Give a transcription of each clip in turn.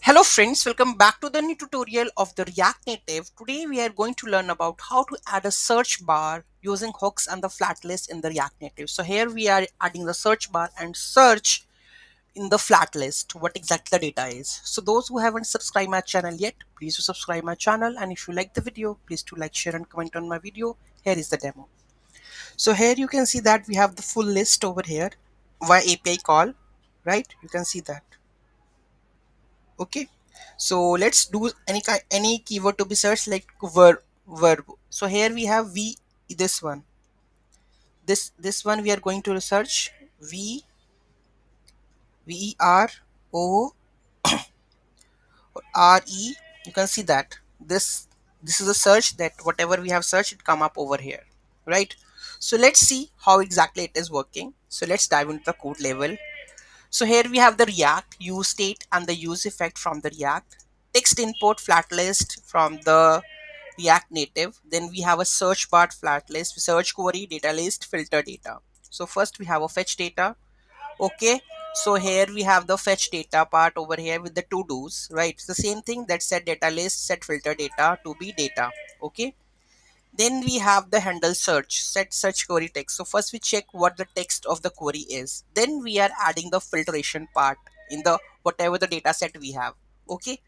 Hello friends, welcome back to the new tutorial of the React Native. Today we are going to learn about how to add a search bar using hooks and the flat list in the React Native. So here we are adding the search bar and search in the flat list what exactly the data is. So those who haven't subscribed my channel yet, please do subscribe my channel, and if you like the video, please do like, share and comment on my video. Here is the demo. So here you can see that we have the full list over here via API call, right? You can see that. Okay, so let's do any keyword to be searched like verb. So here we have v, this one, this one we are going to search v, v e r o r e. You can see that this is a search that whatever we have searched it come up over here, right? So let's see how exactly it is working. So let's dive into the code level. So here we have the React use state and the use effect from the React, text import flat list from the React Native. Then we have a search bar flat list, search query, data list, filter data. So first we have a fetch data. Okay. So here we have the fetch data part over here with the to do's, right? It's the same thing that set data list, set filter data to be data. Okay. Then we have the handle search, set search query text. So first we check what the text of the query is. Then we are adding the filtration part in the whatever the data set we have. Okay.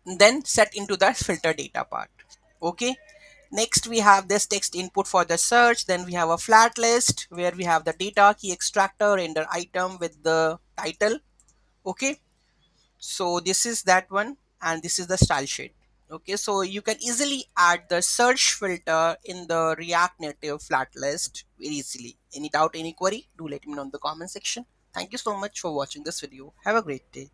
Then set into the filter data part. Okay. Next we have this text input for the search. Then we have a flat list where we have the data key extractor render item with the title. Okay. So this is that one, and this is the style sheet. Okay, so you can easily add the search filter in the React Native flat list very easily. Any doubt, any query, do let me know in the comment section. Thank you so much for watching this video. Have a great day.